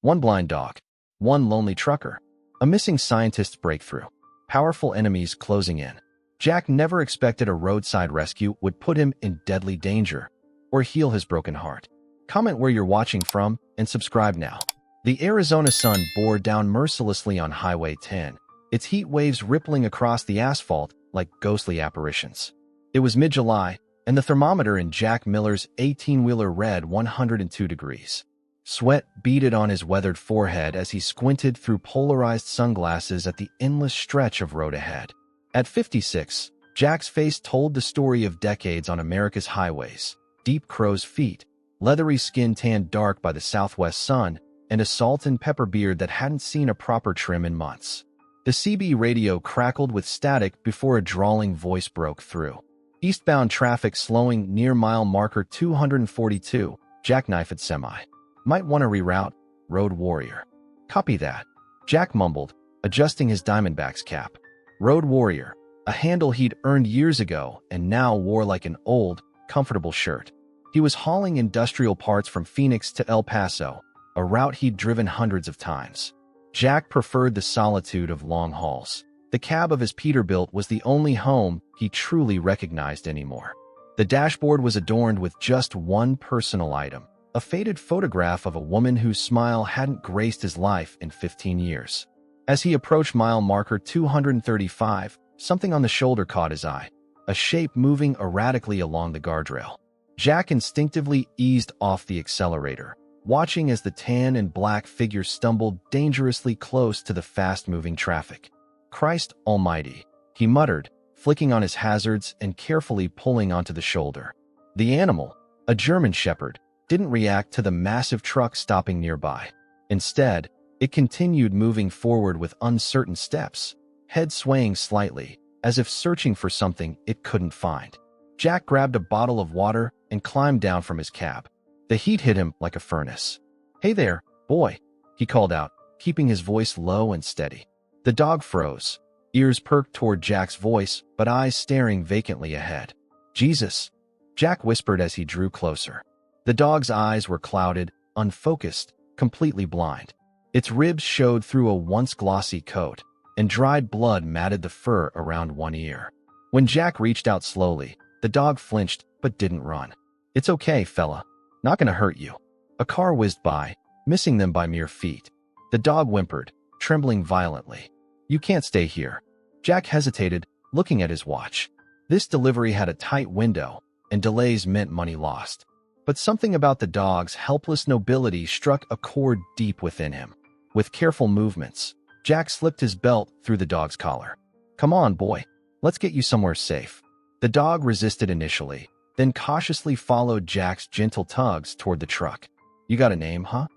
One blind dog. One lonely trucker. A missing scientist's breakthrough. Powerful enemies closing in. Jack never expected a roadside rescue would put him in deadly danger or heal his broken heart. Comment where you're watching from and subscribe now. The Arizona sun bore down mercilessly on Highway 10, its heat waves rippling across the asphalt like ghostly apparitions. It was mid-July, and the thermometer in Jack Miller's 18-wheeler read 102 degrees. Sweat beaded on his weathered forehead as he squinted through polarized sunglasses at the endless stretch of road ahead. At 56, Jack's face told the story of decades on America's highways: deep crow's feet, leathery skin tanned dark by the southwest sun, and a salt and pepper beard that hadn't seen a proper trim in months. The CB radio crackled with static before a drawling voice broke through. Eastbound traffic slowing near mile marker 242, jackknifed semi. Might want to reroute, Road Warrior. Copy that, Jack mumbled, adjusting his Diamondbacks cap. Road Warrior, a handle he'd earned years ago and now wore like an old, comfortable shirt. He was hauling industrial parts from Phoenix to El Paso, a route he'd driven hundreds of times. Jack preferred the solitude of long hauls. The cab of his Peterbilt was the only home he truly recognized anymore. The dashboard was adorned with just one personal item: a faded photograph of a woman whose smile hadn't graced his life in 15 years. As he approached mile marker 235, something on the shoulder caught his eye, a shape moving erratically along the guardrail. Jack instinctively eased off the accelerator, watching as the tan and black figure stumbled dangerously close to the fast-moving traffic. Christ almighty, he muttered, flicking on his hazards and carefully pulling onto the shoulder. The animal, a German shepherd, didn't react to the massive truck stopping nearby. Instead, it continued moving forward with uncertain steps, head swaying slightly, as if searching for something it couldn't find. Jack grabbed a bottle of water and climbed down from his cab. The heat hit him like a furnace. "Hey there, boy," he called out, keeping his voice low and steady. The dog froze, ears perked toward Jack's voice, but eyes staring vacantly ahead. "Jesus," Jack whispered as he drew closer. The dog's eyes were clouded, unfocused, completely blind. Its ribs showed through a once glossy coat, and dried blood matted the fur around one ear. When Jack reached out slowly, the dog flinched but didn't run. "It's okay, fella. Not gonna hurt you." A car whizzed by, missing them by mere feet. The dog whimpered, trembling violently. "You can't stay here." Jack hesitated, looking at his watch. This delivery had a tight window, and delays meant money lost. But something about the dog's helpless nobility struck a chord deep within him. With careful movements, Jack slipped his belt through the dog's collar. "Come on, boy. Let's get you somewhere safe." The dog resisted initially, then cautiously followed Jack's gentle tugs toward the truck. "You got a name, huh?"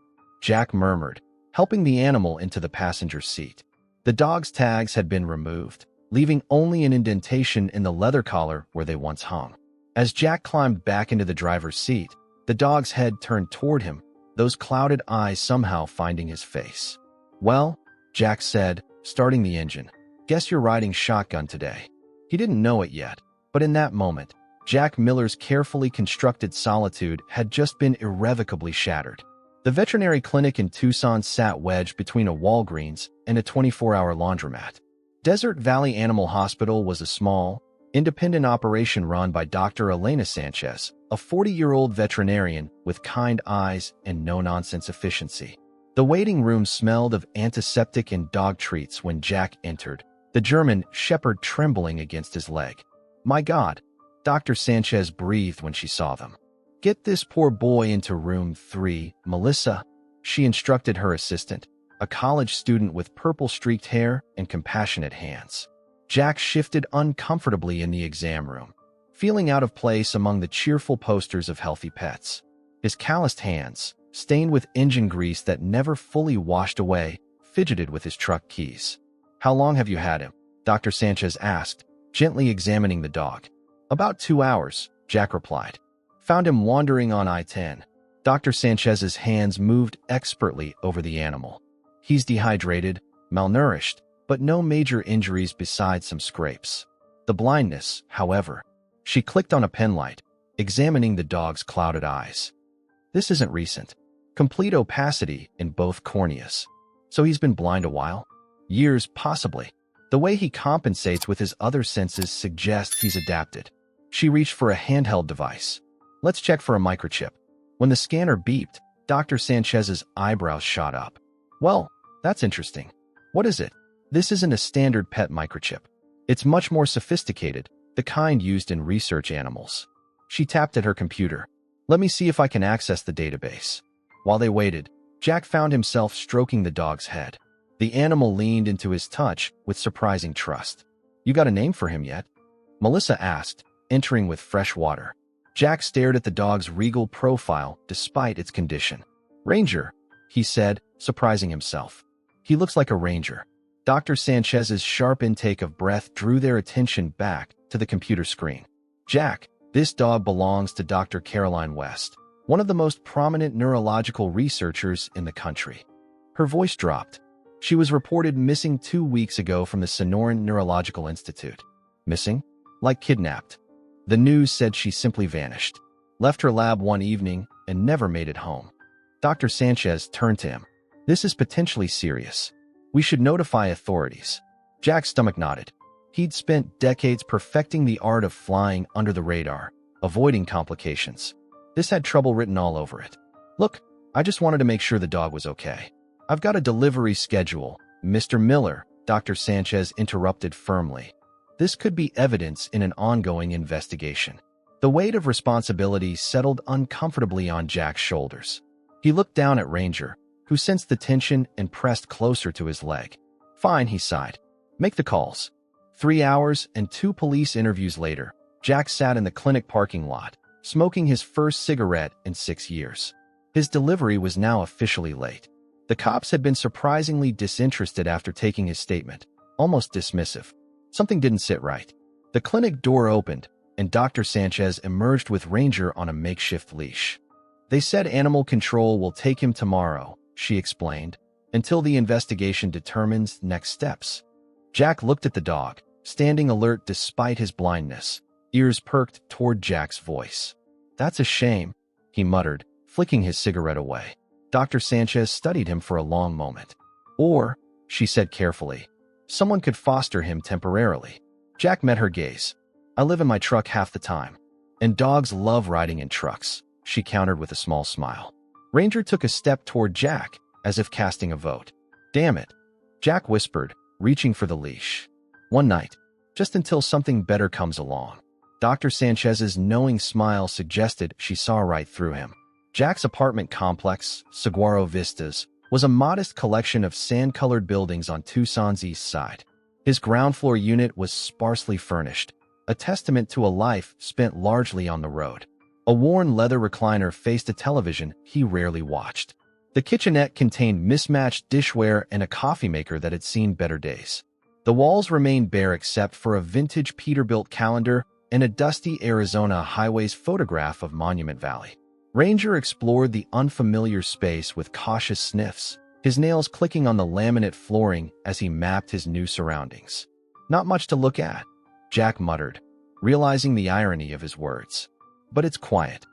Jack murmured, helping the animal into the passenger seat. The dog's tags had been removed, leaving only an indentation in the leather collar where they once hung. As Jack climbed back into the driver's seat, the dog's head turned toward him, those clouded eyes somehow finding his face. "Well," Jack said, starting the engine, "guess you're riding shotgun today." He didn't know it yet, but in that moment, Jack Miller's carefully constructed solitude had just been irrevocably shattered. The veterinary clinic in Tucson sat wedged between a Walgreens and a 24-hour laundromat. Desert Valley Animal Hospital was a small, independent operation run by Dr. Elena Sanchez, a 40-year-old veterinarian with kind eyes and no-nonsense efficiency. The waiting room smelled of antiseptic and dog treats when Jack entered, the German shepherd trembling against his leg. "My God," Dr. Sanchez breathed when she saw them. "Get this poor boy into room 3, Melissa," she instructed her assistant, a college student with purple-streaked hair and compassionate hands. Jack shifted uncomfortably in the exam room, feeling out of place among the cheerful posters of healthy pets. His calloused hands, stained with engine grease that never fully washed away, fidgeted with his truck keys. "How long have you had him?" Dr. Sanchez asked, gently examining the dog. "About 2 hours," Jack replied. "Found him wandering on I-10. Dr. Sanchez's hands moved expertly over the animal. "He's dehydrated, malnourished, but no major injuries besides some scrapes. The blindness, however." She clicked on a penlight, examining the dog's clouded eyes. "This isn't recent." Complete opacity in both corneas. So he's been blind a while? Years, possibly. The way he compensates with his other senses suggests he's adapted. She reached for a handheld device. Let's check for a microchip. When the scanner beeped, Dr. Sanchez's eyebrows shot up. Well, that's interesting. What is it? This isn't a standard pet microchip. It's much more sophisticated, the kind used in research animals. She tapped at her computer. Let me see if I can access the database. While they waited, Jack found himself stroking the dog's head. The animal leaned into his touch with surprising trust. You got a name for him yet? Melissa asked, entering with fresh water. Jack stared at the dog's regal profile despite its condition. Ranger, he said, surprising himself. He looks like a ranger. Dr. Sanchez's sharp intake of breath drew their attention back to the computer screen. Jack, this dog belongs to Dr. Caroline West, one of the most prominent neurological researchers in the country. Her voice dropped. She was reported missing 2 weeks ago from the Sonoran Neurological Institute. Missing? Like kidnapped. The news said she simply vanished, left her lab one evening, and never made it home. Dr. Sanchez turned to him. This is potentially serious. We should notify authorities. Jack's stomach nodded. He'd spent decades perfecting the art of flying under the radar, avoiding complications. This had trouble written all over it. Look, I just wanted to make sure the dog was okay. I've got a delivery schedule, Mr. Miller, Dr. Sanchez interrupted firmly. This could be evidence in an ongoing investigation. The weight of responsibility settled uncomfortably on Jack's shoulders. He looked down at Ranger, who sensed the tension and pressed closer to his leg. Fine, he sighed. Make the calls. 3 hours and 2 police interviews later, Jack sat in the clinic parking lot, smoking his first cigarette in 6 years. His delivery was now officially late. The cops had been surprisingly disinterested after taking his statement, almost dismissive. Something didn't sit right. The clinic door opened, and Dr. Sanchez emerged with Ranger on a makeshift leash. They said animal control will take him tomorrow, she explained, until the investigation determines next steps. Jack looked at the dog, standing alert despite his blindness, ears perked toward Jack's voice. That's a shame, he muttered, flicking his cigarette away. Dr. Sanchez studied him for a long moment. Or, she said carefully, someone could foster him temporarily. Jack met her gaze. I live in my truck half the time. And dogs love riding in trucks, she countered with a small smile. Ranger took a step toward Jack, as if casting a vote. Damn it, Jack whispered, reaching for the leash. One night, just until something better comes along. Dr. Sanchez's knowing smile suggested she saw right through him. Jack's apartment complex, Saguaro Vistas, was a modest collection of sand-colored buildings on Tucson's east side. His ground-floor unit was sparsely furnished, a testament to a life spent largely on the road. A worn leather recliner faced a television he rarely watched. The kitchenette contained mismatched dishware and a coffee maker that had seen better days. The walls remained bare except for a vintage Peterbilt calendar and a dusty Arizona highways photograph of Monument Valley. Ranger explored the unfamiliar space with cautious sniffs, his nails clicking on the laminate flooring as he mapped his new surroundings. Not much to look at, Jack muttered, realizing the irony of his words. But it's quiet.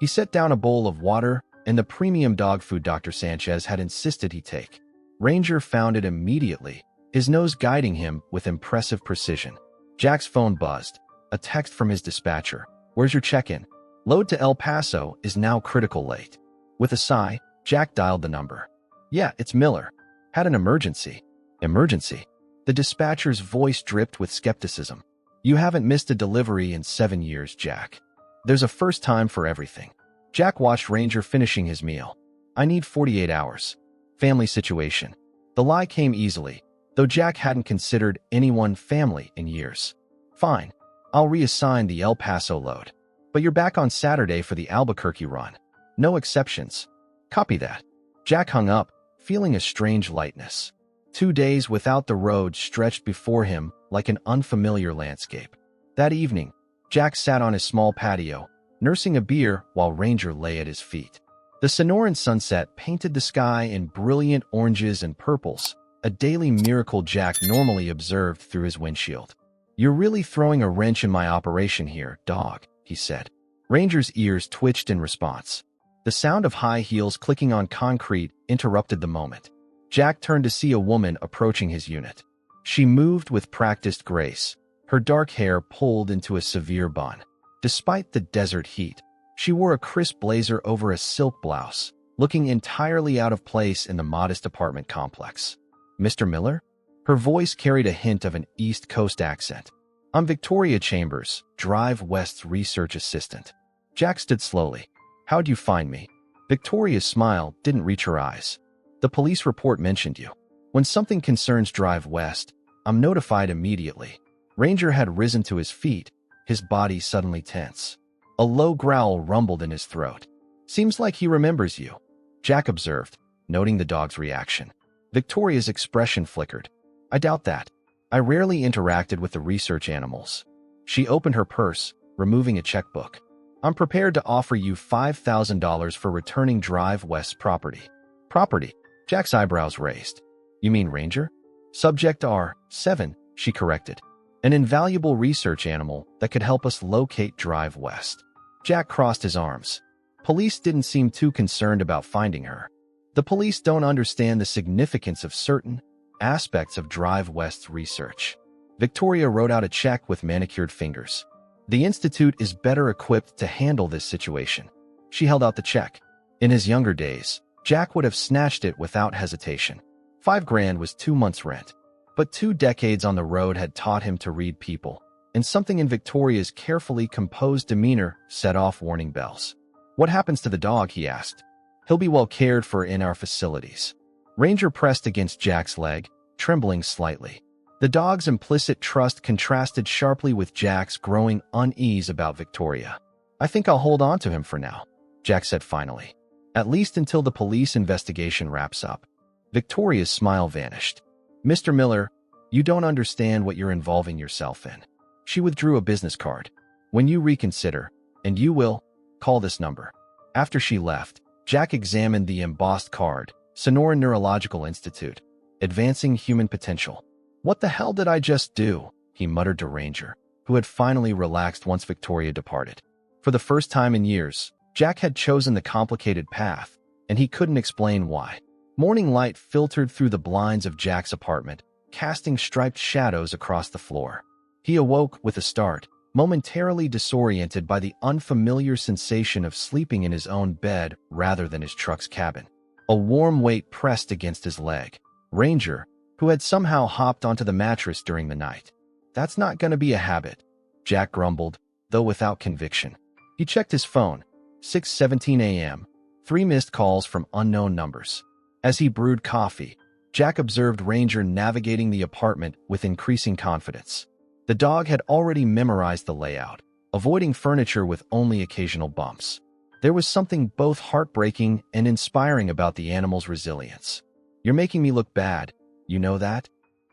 He set down a bowl of water and the premium dog food Dr. Sanchez had insisted he take. Ranger found it immediately, his nose guiding him with impressive precision. Jack's phone buzzed, a text from his dispatcher. Where's your check-in? Load to El Paso is now critical late. With a sigh, Jack dialed the number. Yeah, it's Miller. Had an emergency. Emergency? The dispatcher's voice dripped with skepticism. You haven't missed a delivery in 7 years, Jack. There's a first time for everything. Jack watched Ranger finishing his meal. I need 48 hours. Family situation. The lie came easily, though Jack hadn't considered anyone family in years. Fine. I'll reassign the El Paso load. But you're back on Saturday for the Albuquerque run. No exceptions. Copy that. Jack hung up, feeling a strange lightness. 2 days without the road stretched before him like an unfamiliar landscape. That evening, Jack sat on his small patio, nursing a beer while Ranger lay at his feet. The Sonoran sunset painted the sky in brilliant oranges and purples, a daily miracle Jack normally observed through his windshield. You're really throwing a wrench in my operation here, dog, he said. Ranger's ears twitched in response. The sound of high heels clicking on concrete interrupted the moment. Jack turned to see a woman approaching his unit. She moved with practiced grace, her dark hair pulled into a severe bun. Despite the desert heat, she wore a crisp blazer over a silk blouse, looking entirely out of place in the modest apartment complex. "Mr. Miller?" Her voice carried a hint of an East Coast accent. "I'm Victoria Chambers, Drive West's research assistant." Jack stood slowly. "How'd you find me?" Victoria's smile didn't reach her eyes. "The police report mentioned you. When something concerns Drive West, I'm notified immediately." Ranger had risen to his feet, his body suddenly tense. A low growl rumbled in his throat. "Seems like he remembers you," Jack observed, noting the dog's reaction. Victoria's expression flickered. "I doubt that. I rarely interacted with the research animals." She opened her purse, removing a checkbook. "I'm prepared to offer you $5,000 for returning Drive West's property." "Property?" Jack's eyebrows raised. "You mean Ranger?" "Subject R7, she corrected. "An invaluable research animal that could help us locate Drive West." Jack crossed his arms. Police didn't seem too concerned about finding her. The police don't understand the significance of certain aspects of Drive West's research. Victoria wrote out a check with manicured fingers. "The Institute is better equipped to handle this situation." She held out the check. In his younger days, Jack would have snatched it without hesitation. $5,000 was 2 months' rent. But 2 decades on the road had taught him to read people, and something in Victoria's carefully composed demeanor set off warning bells. "What happens to the dog?" he asked. "He'll be well cared for in our facilities." Ranger pressed against Jack's leg, trembling slightly. The dog's implicit trust contrasted sharply with Jack's growing unease about Victoria. "I think I'll hold on to him for now," Jack said finally. "At least until the police investigation wraps up." Victoria's smile vanished. "Mr. Miller, you don't understand what you're involving yourself in." She withdrew a business card. "When you reconsider, and you will, call this number." After she left, Jack examined the embossed card, Sonora Neurological Institute, Advancing Human Potential. "What the hell did I just do?" he muttered to Ranger, who had finally relaxed once Victoria departed. For the first time in years, Jack had chosen the complicated path, and he couldn't explain why. Morning light filtered through the blinds of Jack's apartment, casting striped shadows across the floor. He awoke with a start, momentarily disoriented by the unfamiliar sensation of sleeping in his own bed rather than his truck's cabin. A warm weight pressed against his leg. Ranger, who had somehow hopped onto the mattress during the night. "That's not going to be a habit," Jack grumbled, though without conviction. He checked his phone. 6:17 a.m. 3 missed calls from unknown numbers. As he brewed coffee, Jack observed Ranger navigating the apartment with increasing confidence. The dog had already memorized the layout, avoiding furniture with only occasional bumps. There was something both heartbreaking and inspiring about the animal's resilience. "You're making me look bad, you know that?"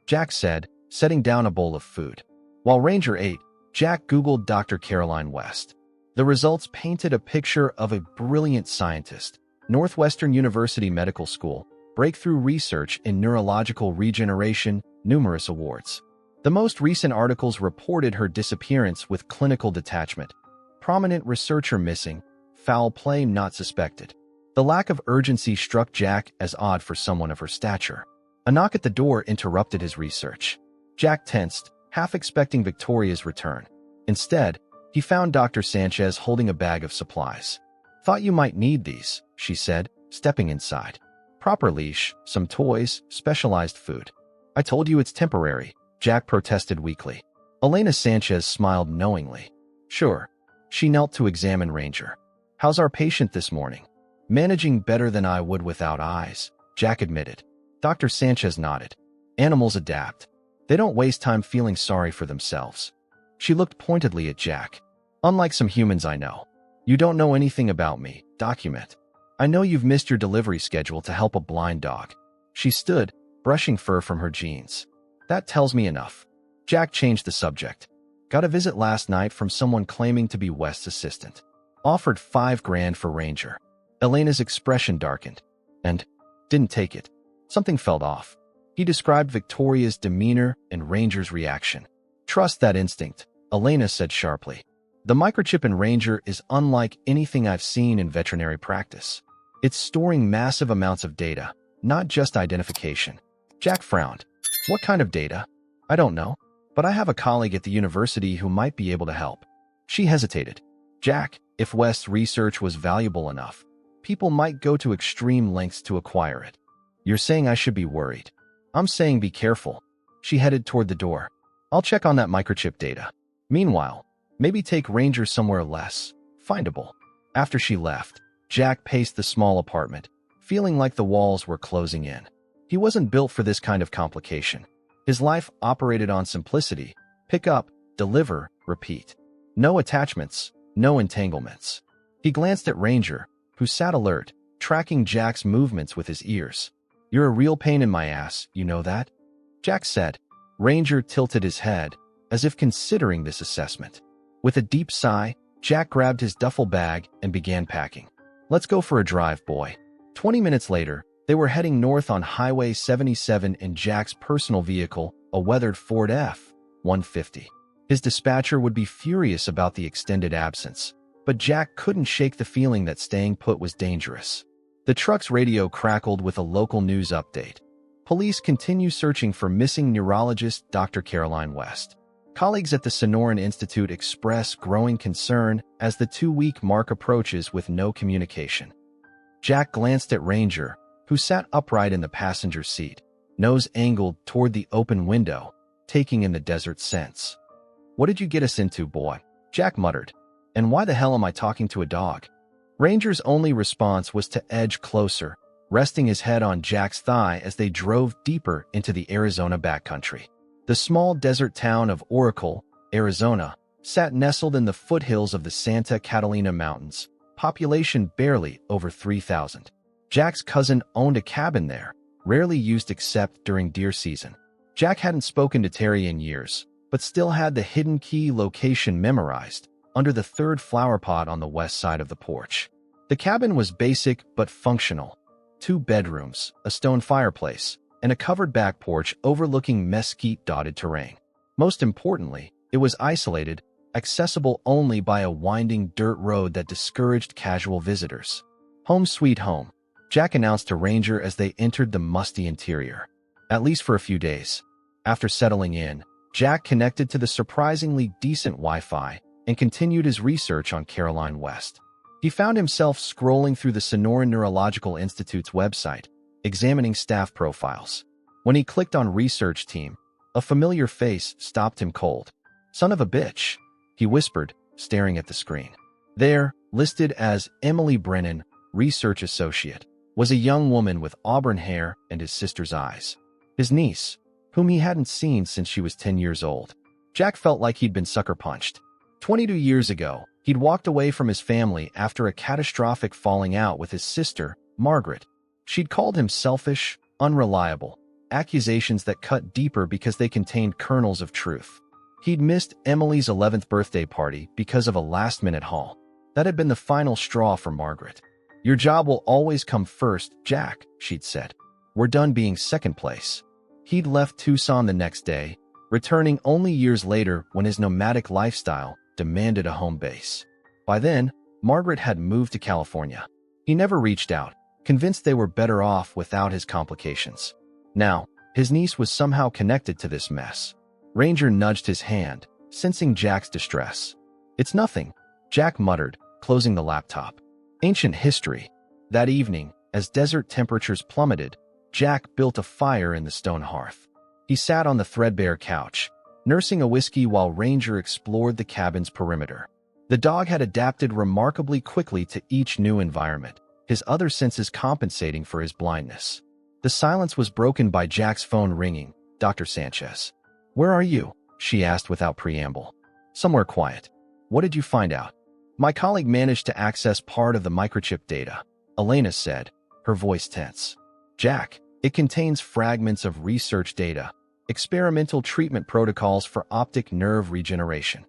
Jack said, setting down a bowl of food. While Ranger ate, Jack Googled Dr. Caroline West. The results painted a picture of a brilliant scientist, Northwestern University Medical School, breakthrough research in neurological regeneration, numerous awards. The most recent articles reported her disappearance with clinical detachment, prominent researcher missing, foul play not suspected. The lack of urgency struck Jack as odd for someone of her stature. A knock at the door interrupted his research. Jack tensed, half expecting Victoria's return. Instead, he found Dr. Sanchez holding a bag of supplies. "Thought you might need these," she said, stepping inside. "Proper leash, some toys, specialized food." "I told you it's temporary," Jack protested weakly. Elena Sanchez smiled knowingly. "Sure." She knelt to examine Ranger. "How's our patient this morning?" "Managing better than I would without eyes," Jack admitted. Dr. Sanchez nodded. "Animals adapt. They don't waste time feeling sorry for themselves." She looked pointedly at Jack. "Unlike some humans I know. You don't know anything about me. Document. I know you've missed your delivery schedule to help a blind dog." She stood, brushing fur from her jeans. "That tells me enough." Jack changed the subject. "Got a visit last night from someone claiming to be West's assistant. Offered $5,000 for Ranger." Elena's expression darkened. "And didn't take it." Something felt off. He described Victoria's demeanor and Ranger's reaction. "Trust that instinct," Elena said sharply. The microchip in Ranger is unlike anything I've seen in veterinary practice. It's storing massive amounts of data, not just identification. Jack frowned. What kind of data? I don't know, but I have a colleague at the university who might be able to help. She hesitated. Jack, if West's research was valuable enough, people might go to extreme lengths to acquire it. You're saying I should be worried. I'm saying be careful. She headed toward the door. I'll check on that microchip data. Meanwhile, maybe take Ranger somewhere less findable. After she left, Jack paced the small apartment, feeling like the walls were closing in. He wasn't built for this kind of complication. His life operated on simplicity: pick up, deliver, repeat. No attachments, no entanglements. He glanced at Ranger, who sat alert, tracking Jack's movements with his ears. You're a real pain in my ass, you know that? Jack said. Ranger tilted his head, as if considering this assessment. With a deep sigh, Jack grabbed his duffel bag and began packing. Let's go for a drive, boy. 20 minutes later, they were heading north on Highway 77 in Jack's personal vehicle, a weathered Ford F-150. His dispatcher would be furious about the extended absence, but Jack couldn't shake the feeling that staying put was dangerous. The truck's radio crackled with a local news update. Police continue searching for missing neurologist Dr. Caroline West. Colleagues at the Sonoran Institute express growing concern as the 2-week mark approaches with no communication. Jack glanced at Ranger, who sat upright in the passenger seat, nose angled toward the open window, taking in the desert scents. What did you get us into, boy? Jack muttered. And why the hell am I talking to a dog? Ranger's only response was to edge closer, resting his head on Jack's thigh as they drove deeper into the Arizona backcountry. The small desert town of Oracle, Arizona, sat nestled in the foothills of the Santa Catalina Mountains, population barely over 3,000. Jack's cousin owned a cabin there, rarely used except during deer season. Jack hadn't spoken to Terry in years, but still had the hidden key location memorized, under the third flower pot on the west side of the porch. The cabin was basic but functional. 2 bedrooms, a stone fireplace, and a covered back porch overlooking mesquite-dotted terrain. Most importantly, it was isolated, accessible only by a winding dirt road that discouraged casual visitors. Home sweet home, Jack announced to Ranger as they entered the musty interior. At least for a few days. After settling in, Jack connected to the surprisingly decent Wi-Fi and continued his research on Caroline West. He found himself scrolling through the Sonoran Neurological Institute's website, examining staff profiles. When he clicked on Research Team, a familiar face stopped him cold. Son of a bitch, he whispered, staring at the screen. There, listed as Emily Brennan, Research Associate, was a young woman with auburn hair and his sister's eyes. His niece, whom he hadn't seen since she was 10 years old. Jack felt like he'd been sucker punched. 22 years ago, he'd walked away from his family after a catastrophic falling out with his sister, Margaret. She'd called him selfish, unreliable, accusations that cut deeper because they contained kernels of truth. He'd missed Emily's 11th birthday party because of a last-minute haul. That had been the final straw for Margaret. Your job will always come first, Jack, she'd said. We're done being second place. He'd left Tucson the next day, returning only years later when his nomadic lifestyle demanded a home base. By then, Margaret had moved to California. He never reached out, convinced they were better off without his complications. Now, his niece was somehow connected to this mess. Ranger nudged his hand, sensing Jack's distress. It's nothing, Jack muttered, closing the laptop. Ancient history. That evening, as desert temperatures plummeted, Jack built a fire in the stone hearth. He sat on the threadbare couch, nursing a whiskey while Ranger explored the cabin's perimeter. The dog had adapted remarkably quickly to each new environment, his other senses compensating for his blindness. The silence was broken by Jack's phone ringing. Dr. Sanchez. Where are you? She asked without preamble. Somewhere quiet. What did you find out? My colleague managed to access part of the microchip data, Elena said, her voice tense. Jack, it contains fragments of research data, experimental treatment protocols for optic nerve regeneration.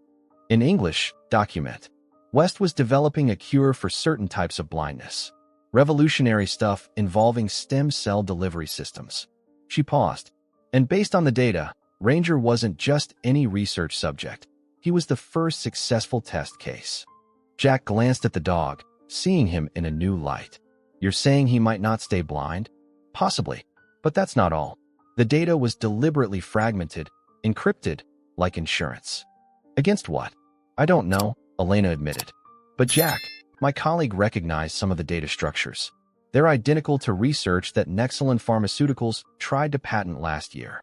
In English, document. West was developing a cure for certain types of blindness. Revolutionary stuff involving stem cell delivery systems. She paused. And based on the data, Ranger wasn't just any research subject. He was the first successful test case. Jack glanced at the dog, seeing him in a new light. You're saying he might not stay blind? Possibly, but that's not all. The data was deliberately fragmented, encrypted, like insurance. Against what? I don't know, Elena admitted. But Jack, my colleague recognized some of the data structures. They're identical to research that Nexalin Pharmaceuticals tried to patent last year.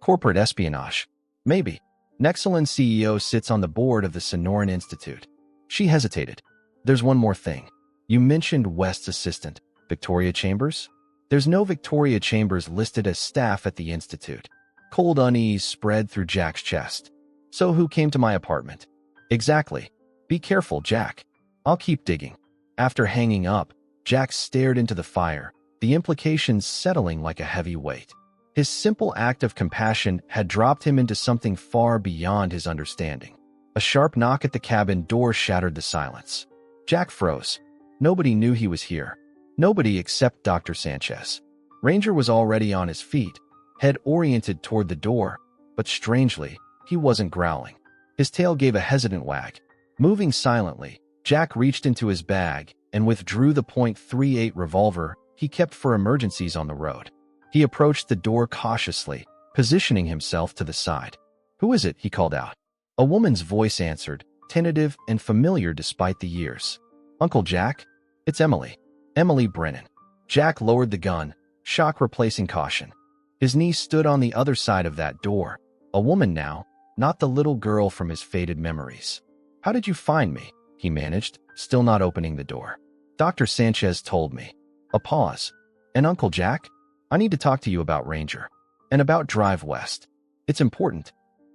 Corporate espionage. Maybe. Nexalin CEO sits on the board of the Sonoran Institute. She hesitated. There's one more thing. You mentioned West's assistant, Victoria Chambers? There's no Victoria Chambers listed as staff at the Institute. Cold unease spread through Jack's chest. So who came to my apartment? Exactly. Be careful, Jack. I'll keep digging. After hanging up, Jack stared into the fire, the implications settling like a heavy weight. His simple act of compassion had dropped him into something far beyond his understanding. A sharp knock at the cabin door shattered the silence. Jack froze. Nobody knew he was here. Nobody except Dr. Sanchez. Ranger was already on his feet, head oriented toward the door, but strangely, he wasn't growling. His tail gave a hesitant wag. Moving silently, Jack reached into his bag and withdrew the .38 revolver he kept for emergencies on the road. He approached the door cautiously, positioning himself to the side. Who is it? He called out. A woman's voice answered, tentative and familiar despite the years. Uncle Jack? It's Emily. Emily Brennan. Jack lowered the gun, shock replacing caution. His niece stood on the other side of that door, a woman now, not the little girl from his faded memories. How did you find me? He managed, still not opening the door. Dr. Sanchez told me. A pause. And Uncle Jack? I need to talk to you about Ranger. And about Drive West. It's important.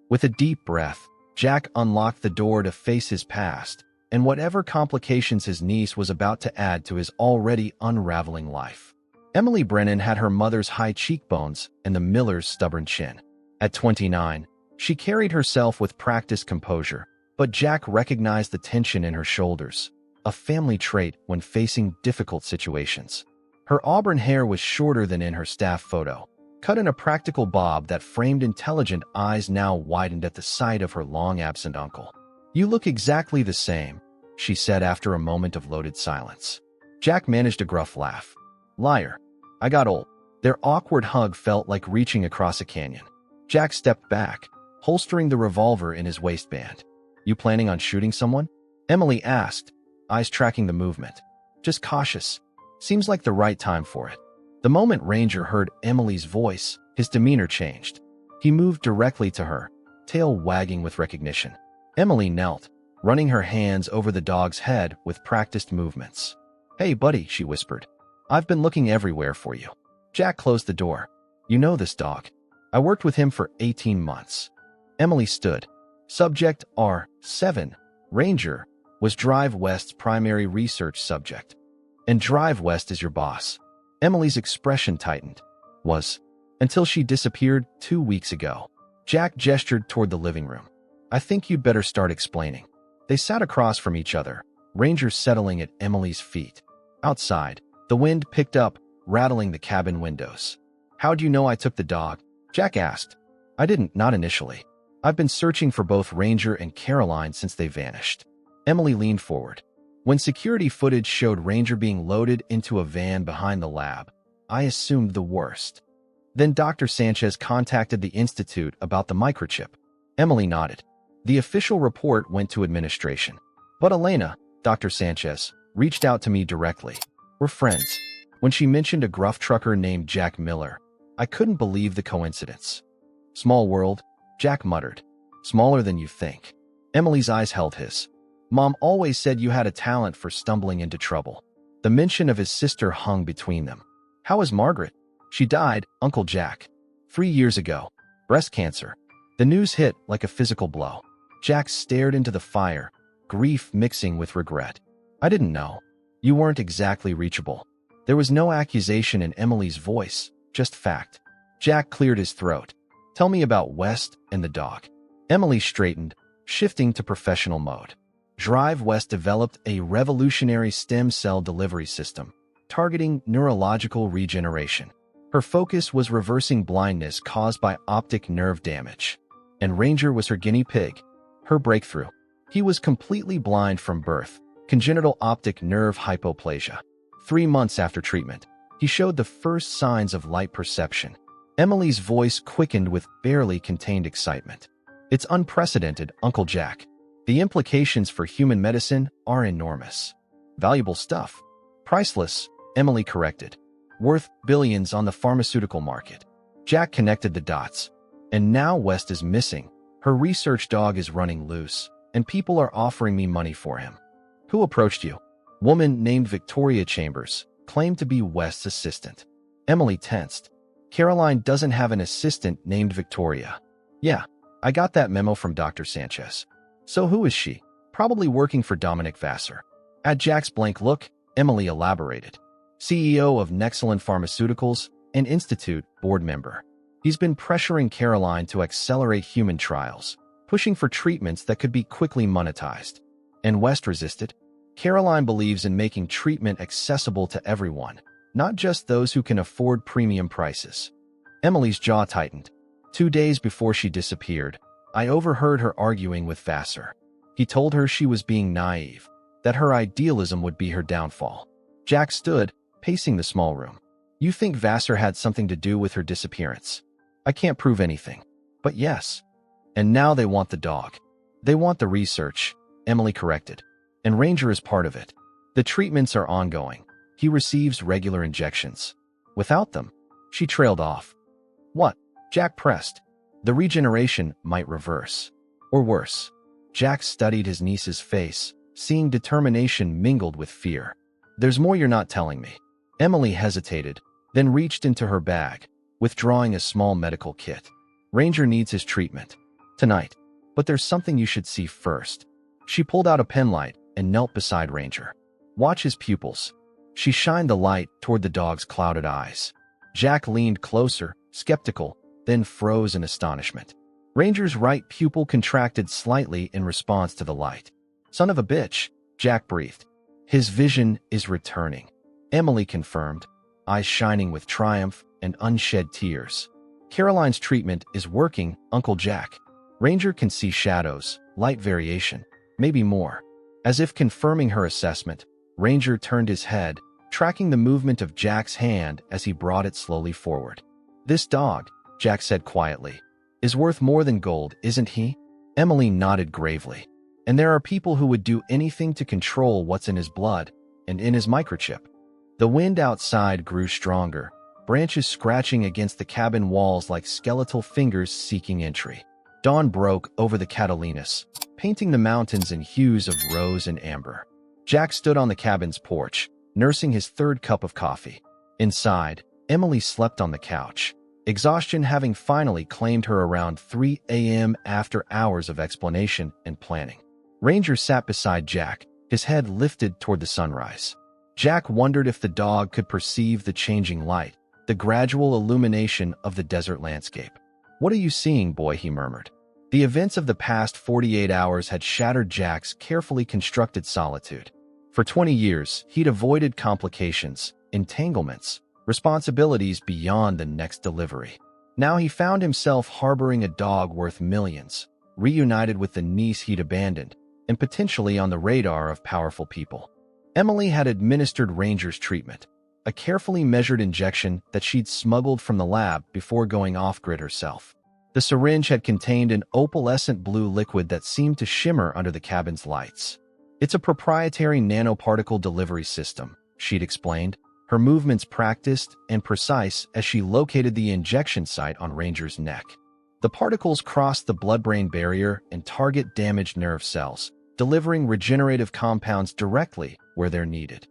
With a deep breath, Jack unlocked the door to face his past and whatever complications his niece was about to add to his already unraveling life. Emily Brennan had her mother's high cheekbones and the miller's stubborn chin. At 29, she carried herself with practiced composure, but Jack recognized the tension in her shoulders, a family trait when facing difficult situations. Her auburn hair was shorter than in her staff photo, cut in a practical bob that framed intelligent eyes now widened at the sight of her long-absent uncle. You look exactly the same, she said after a moment of loaded silence. Jack managed a gruff laugh. Liar. I got old. Their awkward hug felt like reaching across a canyon. Jack stepped back, holstering the revolver in his waistband. You planning on shooting someone? Emily asked, eyes tracking the movement. Just cautious. Seems like the right time for it. The moment Ranger heard Emily's voice, his demeanor changed. He moved directly to her, tail wagging with recognition. Emily knelt, running her hands over the dog's head with practiced movements. Hey, buddy, she whispered. I've been looking everywhere for you. Jack closed the door. You know this dog. I worked with him for 18 months. Emily stood. Subject R7, Ranger, was Drive West's primary research subject. And Drive West is your boss. Emily's expression tightened. Was. Until she disappeared 2 weeks ago. Jack gestured toward the living room. I think you'd better start explaining. They sat across from each other, Ranger settling at Emily's feet. Outside, the wind picked up, rattling the cabin windows. How'd you know I took the dog? Jack asked. I didn't, not initially. I've been searching for both Ranger and Caroline since they vanished. Emily leaned forward. When security footage showed Ranger being loaded into a van behind the lab, I assumed the worst. Then Dr. Sanchez contacted the Institute about the microchip. Emily nodded. The official report went to administration. But Elena, Dr. Sanchez, reached out to me directly. We're friends. When she mentioned a gruff trucker named Jack Miller, I couldn't believe the coincidence. Small world, Jack muttered. Smaller than you think. Emily's eyes held his. Mom always said you had a talent for stumbling into trouble. The mention of his sister hung between them. How is Margaret? She died, Uncle Jack. 3 years ago. Breast cancer. The news hit like a physical blow. Jack stared into the fire, grief mixing with regret. I didn't know. You weren't exactly reachable. There was no accusation in Emily's voice, just fact. Jack cleared his throat. Tell me about West and the dog. Emily straightened, shifting to professional mode. Drive West developed a revolutionary stem cell delivery system, targeting neurological regeneration. Her focus was reversing blindness caused by optic nerve damage. And Ranger was her guinea pig. Her breakthrough. He was completely blind from birth, congenital optic nerve hypoplasia. 3 months after treatment, he showed the first signs of light perception. Emily's voice quickened with barely contained excitement. It's unprecedented, Uncle Jack. The implications for human medicine are enormous. Valuable stuff. Priceless, Emily corrected. Worth billions on the pharmaceutical market. Jack connected the dots. And now West is missing. Her research dog is running loose, and people are offering me money for him. Who approached you? Woman named Victoria Chambers claimed to be West's assistant. Emily tensed. Caroline doesn't have an assistant named Victoria. Yeah, I got that memo from Dr. Sanchez. So who is she? Probably working for Dominic Vassar. At Jack's blank look, Emily elaborated. CEO of Nexalin Pharmaceuticals and Institute board member. He's been pressuring Caroline to accelerate human trials, pushing for treatments that could be quickly monetized. And West resisted. Caroline believes in making treatment accessible to everyone, not just those who can afford premium prices. Emily's jaw tightened. 2 days before she disappeared, I overheard her arguing with Vassar. He told her she was being naive, that her idealism would be her downfall. Jack stood, pacing the small room. You think Vassar had something to do with her disappearance? I can't prove anything. But yes. And now they want the dog. They want the research, Emily corrected. And Ranger is part of it. The treatments are ongoing. He receives regular injections. Without them, she trailed off. What? Jack pressed. The regeneration might reverse. Or worse. Jack studied his niece's face, seeing determination mingled with fear. There's more you're not telling me. Emily hesitated, then reached into her bag, withdrawing a small medical kit. Ranger needs his treatment. Tonight. But there's something you should see first. She pulled out a penlight and knelt beside Ranger. Watch his pupils. She shined the light toward the dog's clouded eyes. Jack leaned closer, skeptical, then froze in astonishment. Ranger's right pupil contracted slightly in response to the light. Son of a bitch, Jack breathed. His vision is returning. Emily confirmed, eyes shining with triumph and unshed tears. Caroline's treatment is working, Uncle Jack. Ranger can see shadows, light variation, maybe more. As if confirming her assessment, Ranger turned his head, tracking the movement of Jack's hand as he brought it slowly forward. This dog, Jack said quietly, is worth more than gold, isn't he? Emily nodded gravely. And there are people who would do anything to control what's in his blood and in his microchip. The wind outside grew stronger, branches scratching against the cabin walls like skeletal fingers seeking entry. Dawn broke over the Catalinas, painting the mountains in hues of rose and amber. Jack stood on the cabin's porch, nursing his third cup of coffee. Inside, Emily slept on the couch, exhaustion having finally claimed her around 3 a.m. after hours of explanation and planning. Ranger sat beside Jack, his head lifted toward the sunrise. Jack wondered if the dog could perceive the changing light, the gradual illumination of the desert landscape. What are you seeing, boy? He murmured. The events of the past 48 hours had shattered Jack's carefully constructed solitude. For 20 years, he'd avoided complications, entanglements, responsibilities beyond the next delivery. Now he found himself harboring a dog worth millions, reunited with the niece he'd abandoned, and potentially on the radar of powerful people. Emily had administered Ranger's treatment, a carefully measured injection that she'd smuggled from the lab before going off-grid herself. The syringe had contained an opalescent blue liquid that seemed to shimmer under the cabin's lights. It's a proprietary nanoparticle delivery system, she'd explained, her movements practiced and precise as she located the injection site on Ranger's neck. The particles crossed the blood-brain barrier and target damaged nerve cells, delivering regenerative compounds directly where they're needed.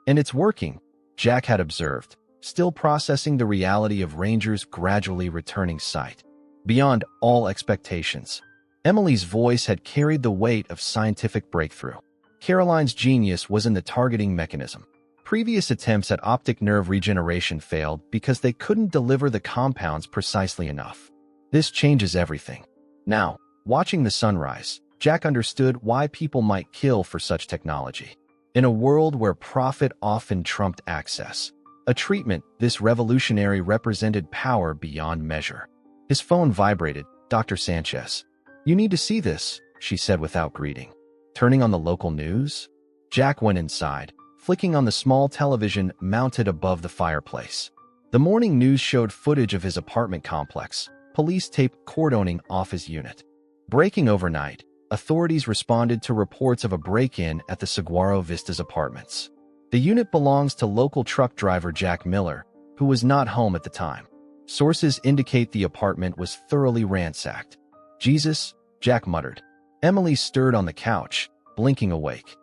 And it's working, Jack had observed, still processing the reality of Ranger's gradually returning sight. Beyond all expectations, Emily's voice had carried the weight of scientific breakthrough. Caroline's genius was in the targeting mechanism. Previous attempts at optic nerve regeneration failed because they couldn't deliver the compounds precisely enough. This changes everything. Now, watching the sunrise, Jack understood why people might kill for such technology. In a world where profit often trumped access, a treatment this revolutionary represented power beyond measure. His phone vibrated. Dr. Sanchez. You need to see this. she said without greeting. Turning on the local news? Jack went inside, flicking on the small television mounted above the fireplace. The morning news showed footage of his apartment complex, police tape cordoning off his unit. Breaking overnight, authorities responded to reports of a break-in at the Saguaro Vistas apartments. The unit belongs to local truck driver Jack Miller, who was not home at the time. Sources indicate the apartment was thoroughly ransacked. Jesus, Jack muttered. Emily stirred on the couch, blinking awake.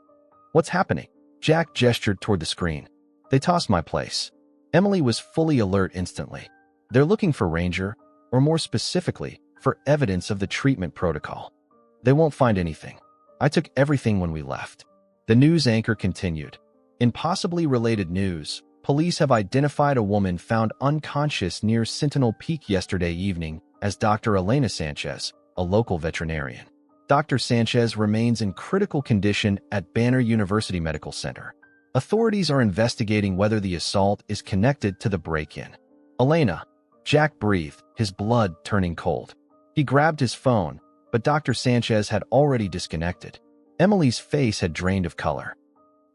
What's happening? Jack gestured toward the screen. They tossed my place. Emily was fully alert instantly. They're looking for Ranger, or more specifically, for evidence of the treatment protocol. They won't find anything. I took everything when we left. The news anchor continued. In possibly related news, police have identified a woman found unconscious near Sentinel Peak yesterday evening as Dr. Elena Sanchez, a local veterinarian. Dr. Sanchez remains in critical condition at Banner University Medical Center. Authorities are investigating whether the assault is connected to the break-in. Elena, Jack breathed, his blood turning cold. He grabbed his phone, but Dr. Sanchez had already disconnected. Emily's face had drained of color.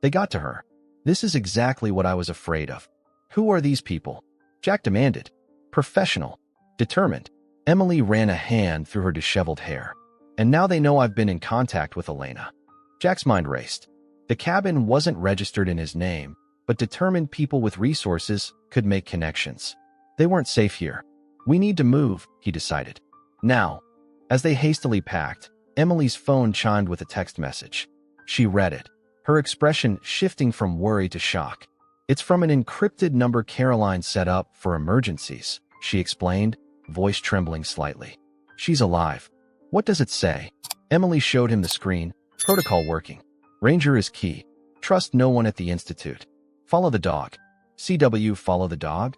They got to her. This is exactly what I was afraid of. Who are these people? Jack demanded. Professional. Determined. Emily ran a hand through her disheveled hair. And now they know I've been in contact with Elena. Jack's mind raced. The cabin wasn't registered in his name, but determined people with resources could make connections. They weren't safe here. We need to move, he decided. Now. As they hastily packed, Emily's phone chimed with a text message. She read it, her expression shifting from worry to shock. It's from an encrypted number Caroline set up for emergencies, she explained, voice trembling slightly. She's alive. What does it say? Emily showed him the screen. Protocol working. Ranger is key. Trust no one at the Institute. Follow the dog. CW, follow the dog?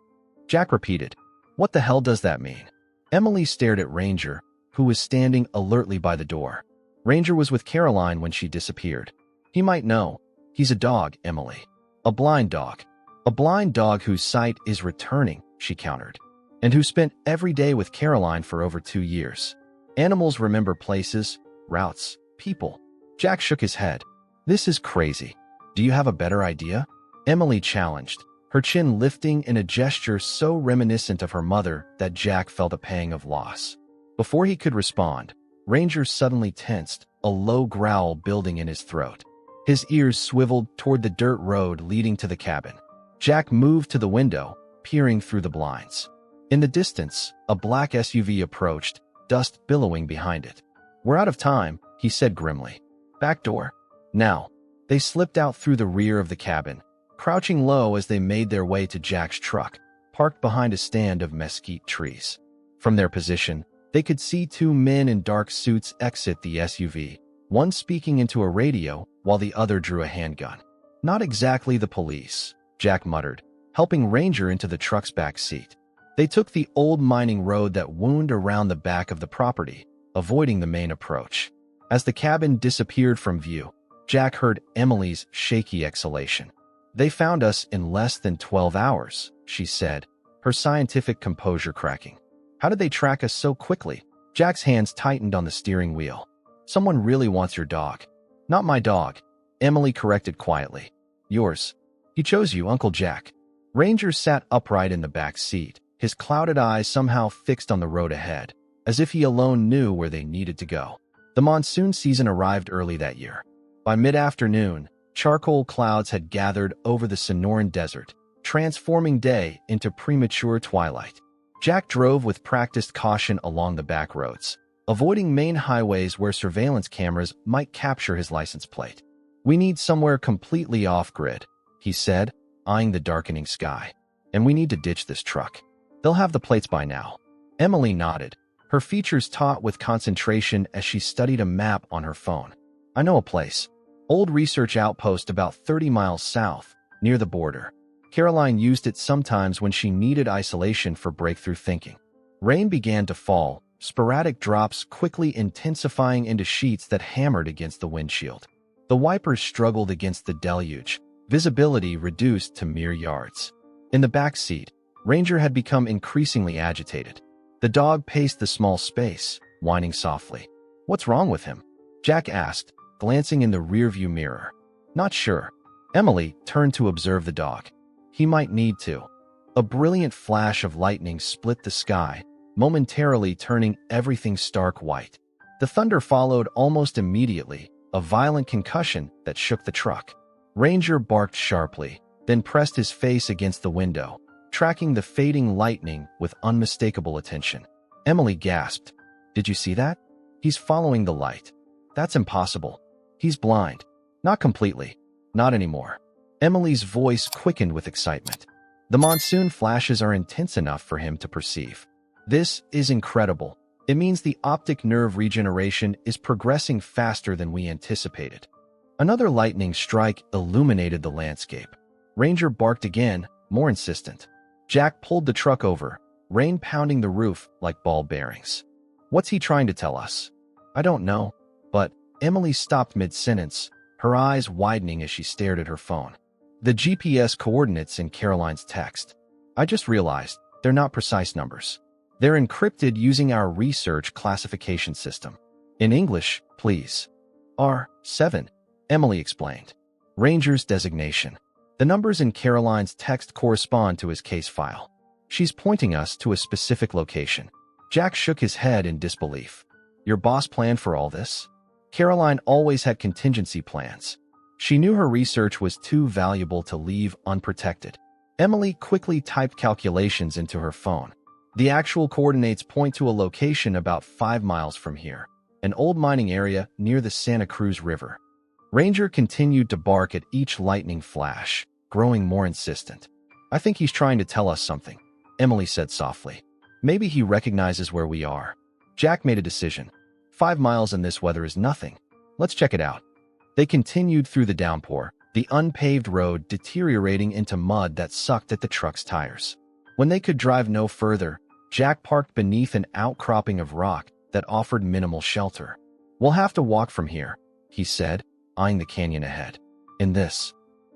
Jack repeated. What the hell does that mean? Emily stared at Ranger, who was standing alertly by the door. Ranger was with Caroline when she disappeared. He might know. He's a dog, Emily. A blind dog. A blind dog whose sight is returning, she countered. And who spent every day with Caroline for over 2 years. Animals remember places, routes, people. Jack shook his head. This is crazy. Do you have a better idea? Emily challenged, her chin lifting in a gesture so reminiscent of her mother that Jack felt a pang of loss. Before he could respond, Ranger suddenly tensed, a low growl building in his throat. His ears swiveled toward the dirt road leading to the cabin. Jack moved to the window, peering through the blinds. In the distance, a black SUV approached, dust billowing behind it. We're out of time, he said grimly. Back door. Now. They slipped out through the rear of the cabin, crouching low as they made their way to Jack's truck, parked behind a stand of mesquite trees. From their position, they could see 2 men in dark suits exit the SUV, one speaking into a radio while the other drew a handgun. Not exactly the police, Jack muttered, helping Ranger into the truck's back seat. They took the old mining road that wound around the back of the property, avoiding the main approach. As the cabin disappeared from view, Jack heard Emily's shaky exhalation. They found us in less than 12 hours, she said, her scientific composure cracking. How did they track us so quickly? Jack's hands tightened on the steering wheel. Someone really wants your dog. Not my dog, Emily corrected quietly. Yours. He chose you, Uncle Jack. Ranger sat upright in the back seat, his clouded eyes somehow fixed on the road ahead, as if he alone knew where they needed to go. The monsoon season arrived early that year. By mid-afternoon, charcoal clouds had gathered over the Sonoran Desert, transforming day into premature twilight. Jack drove with practiced caution along the back roads, avoiding main highways where surveillance cameras might capture his license plate. We need somewhere completely off-grid, he said, eyeing the darkening sky. And we need to ditch this truck. They'll have the plates by now. Emily nodded, her features taut with concentration as she studied a map on her phone. I know a place. Old research outpost about 30 miles south, near the border. Caroline used it sometimes when she needed isolation for breakthrough thinking. Rain began to fall, sporadic drops quickly intensifying into sheets that hammered against the windshield. The wipers struggled against the deluge, visibility reduced to mere yards. In the back seat, Ranger had become increasingly agitated. The dog paced the small space, whining softly. What's wrong with him? Jack asked, glancing in the rearview mirror. Not sure. Emily turned to observe the dog. He might need to. A brilliant flash of lightning split the sky, momentarily turning everything stark white. The thunder followed almost immediately, a violent concussion that shook the truck. Ranger barked sharply, then pressed his face against the window, tracking the fading lightning with unmistakable attention. Emily gasped. Did you see that? He's following the light. That's impossible. He's blind. Not completely. Not anymore. Emily's voice quickened with excitement. The monsoon flashes are intense enough for him to perceive. This is incredible. It means the optic nerve regeneration is progressing faster than we anticipated. Another lightning strike illuminated the landscape. Ranger barked again, more insistent. Jack pulled the truck over, rain pounding the roof like ball bearings. What's he trying to tell us? I don't know, but Emily stopped mid-sentence, her eyes widening as she stared at her phone. The GPS coordinates in Caroline's text. I just realized they're not precise numbers. They're encrypted using our research classification system. In English, please. R7, Emily explained. Ranger's designation. The numbers in Caroline's text correspond to his case file. She's pointing us to a specific location. Jack shook his head in disbelief. Your boss planned for all this? Caroline always had contingency plans. She knew her research was too valuable to leave unprotected. Emily quickly typed calculations into her phone. The actual coordinates point to a location about 5 miles from here, an old mining area near the Santa Cruz River. Ranger continued to bark at each lightning flash, growing more insistent. I think he's trying to tell us something, Emily said softly. Maybe he recognizes where we are. Jack made a decision. 5 miles in this weather is nothing. Let's check it out. They continued through the downpour, the unpaved road deteriorating into mud that sucked at the truck's tires. When they could drive no further, Jack parked beneath an outcropping of rock that offered minimal shelter. We'll have to walk from here, he said, eyeing the canyon ahead. In this.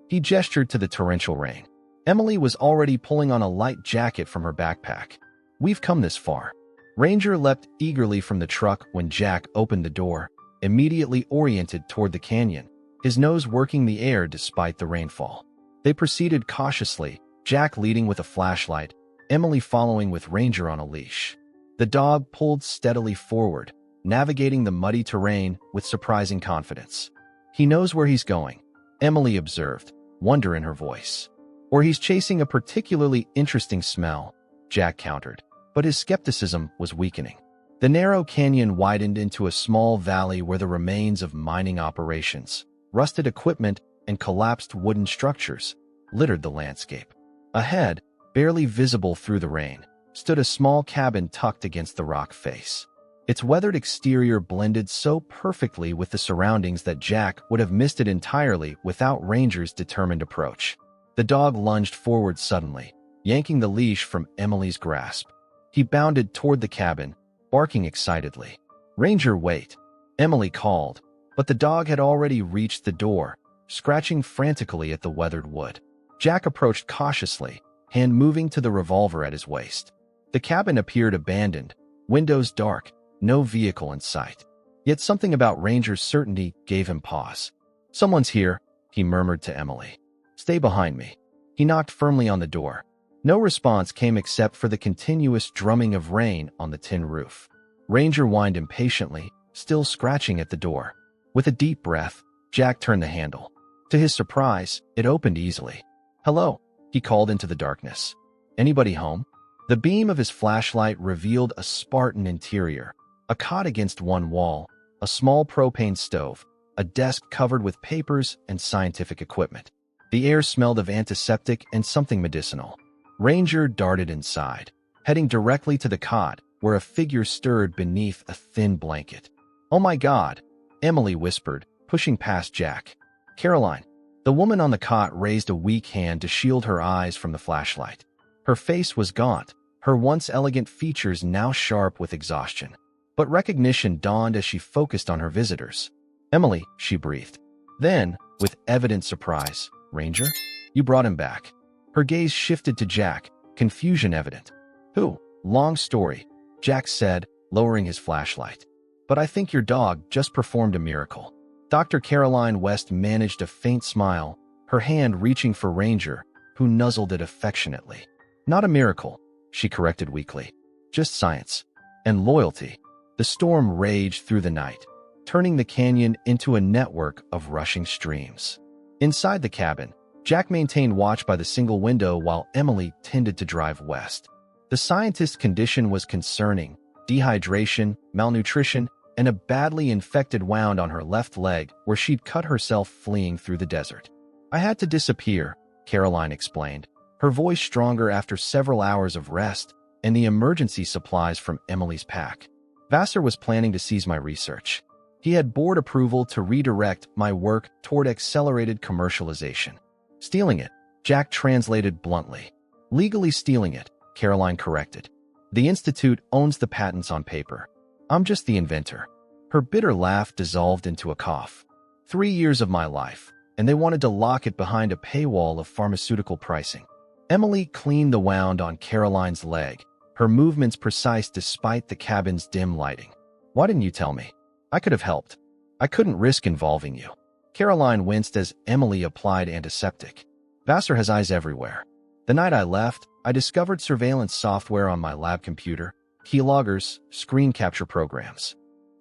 He gestured to the torrential rain. Emily was already pulling on a light jacket from her backpack. We've come this far. Ranger leapt eagerly from the truck when Jack opened the door, immediately oriented toward the canyon, his nose working the air despite the rainfall. They proceeded cautiously, Jack leading with a flashlight, Emily following with Ranger on a leash. The dog pulled steadily forward, navigating the muddy terrain with surprising confidence. He knows where he's going, Emily observed, wonder in her voice. Or he's chasing a particularly interesting smell, Jack countered, but his skepticism was weakening. The narrow canyon widened into a small valley where the remains of mining operations, rusted equipment, and collapsed wooden structures littered the landscape. Ahead, barely visible through the rain, stood a small cabin tucked against the rock face. Its weathered exterior blended so perfectly with the surroundings that Jack would have missed it entirely without Ranger's determined approach. The dog lunged forward suddenly, yanking the leash from Emily's grasp. He bounded toward the cabin, barking excitedly. Ranger, wait, Emily called, but the dog had already reached the door, scratching frantically at the weathered wood. Jack approached cautiously, hand moving to the revolver at his waist. The cabin appeared abandoned, windows dark, no vehicle in sight. Yet something about Ranger's certainty gave him pause. Someone's here, he murmured to Emily. Stay behind me. He knocked firmly on the door. No response came except for the continuous drumming of rain on the tin roof. Ranger whined impatiently, still scratching at the door. With a deep breath, Jack turned the handle. To his surprise, it opened easily. Hello, he called into the darkness. Anybody home? The beam of his flashlight revealed a Spartan interior, a cot against one wall, a small propane stove, a desk covered with papers and scientific equipment. The air smelled of antiseptic and something medicinal. Ranger darted inside, heading directly to the cot, where a figure stirred beneath a thin blanket. Oh my God, Emily whispered, pushing past Jack. Caroline. The woman on the cot raised a weak hand to shield her eyes from the flashlight. Her face was gaunt, her once elegant features now sharp with exhaustion. But recognition dawned as she focused on her visitors. Emily, she breathed. Then, with evident surprise, Ranger? You brought him back. Her gaze shifted to Jack, confusion evident. Who? Long story, Jack said, lowering his flashlight. but I think your dog just performed a miracle. Dr. Caroline West managed a faint smile, her hand reaching for Ranger, who nuzzled it affectionately. Not a miracle, she corrected weakly. Just science. And loyalty. The storm raged through the night, turning the canyon into a network of rushing streams. Inside the cabin, Jack maintained watch by the single window while Emily tended to drive west. The scientist's condition was concerning: dehydration, malnutrition, and a badly infected wound on her left leg where she'd cut herself fleeing through the desert. I had to disappear, Caroline explained, her voice stronger after several hours of rest and the emergency supplies from Emily's pack. Vassar was planning to seize my research. He had board approval to redirect my work toward accelerated commercialization. Stealing it, Jack translated bluntly. Legally stealing it, Caroline corrected. The Institute owns the patents on paper. I'm just the inventor. Her bitter laugh dissolved into a cough. 3 years of my life, and they wanted to lock it behind a paywall of pharmaceutical pricing. Emily cleaned the wound on Caroline's leg, her movements precise despite the cabin's dim lighting. Why didn't you tell me? I could have helped. I couldn't risk involving you. Caroline winced as Emily applied antiseptic. Vassar has eyes everywhere. The night I left, I discovered surveillance software on my lab computer, keyloggers, screen capture programs.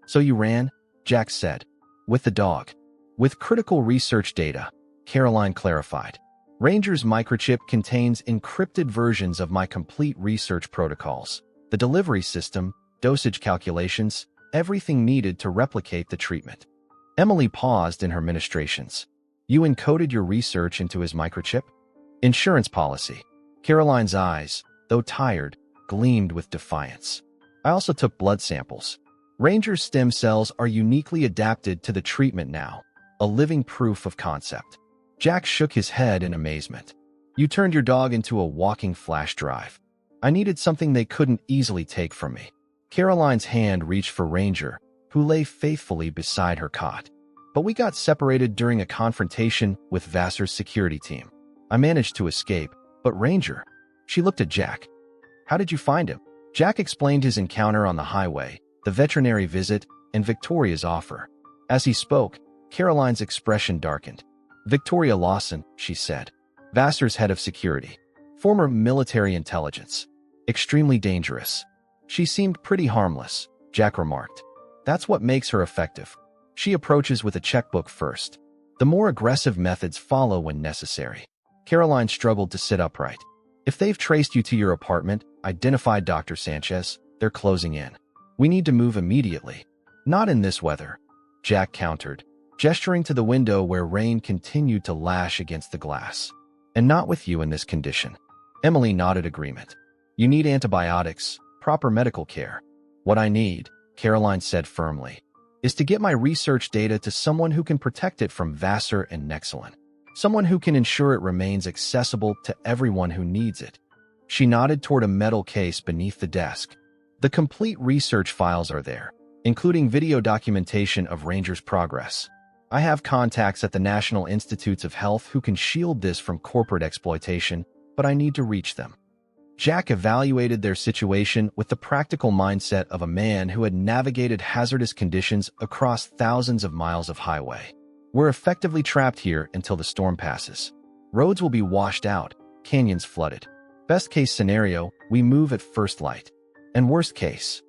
So you ran? Jack said. With the dog. With critical research data, Caroline clarified. Ranger's microchip contains encrypted versions of my complete research protocols, the delivery system, dosage calculations, everything needed to replicate the treatment. Emily paused in her ministrations. You encoded your research into his microchip? Insurance policy. Caroline's eyes, though tired, gleamed with defiance. I also took blood samples. Ranger's stem cells are uniquely adapted to the treatment now, a living proof of concept. Jack shook his head in amazement. You turned your dog into a walking flash drive. I needed something they couldn't easily take from me. Caroline's hand reached for Ranger, who lay faithfully beside her cot. But we got separated during a confrontation with Vassar's security team. I managed to escape, but Ranger... She looked at Jack. How did you find him? Jack explained his encounter on the highway, the veterinary visit, and Victoria's offer. As he spoke, Caroline's expression darkened. Victoria Lawson, she said. Vassar's head of security. Former military intelligence. Extremely dangerous. She seemed pretty harmless, Jack remarked. That's what makes her effective. She approaches with a checkbook first. The more aggressive methods follow when necessary. Caroline struggled to sit upright. If they've traced you to your apartment, identified Dr. Sanchez, they're closing in. We need to move immediately. Not in this weather, Jack countered, gesturing to the window where rain continued to lash against the glass. And not with you in this condition. Emily nodded agreement. You need antibiotics, proper medical care. What I need, Caroline said firmly, is to get my research data to someone who can protect it from Vassar and Nexalin. Someone who can ensure it remains accessible to everyone who needs it. She nodded toward a metal case beneath the desk. The complete research files are there, including video documentation of Ranger's progress. I have contacts at the National Institutes of Health who can shield this from corporate exploitation, but I need to reach them. Jack evaluated their situation with the practical mindset of a man who had navigated hazardous conditions across thousands of miles of highway. We're effectively trapped here until the storm passes. Roads will be washed out, canyons flooded. Best case scenario, we move at first light. And worst case?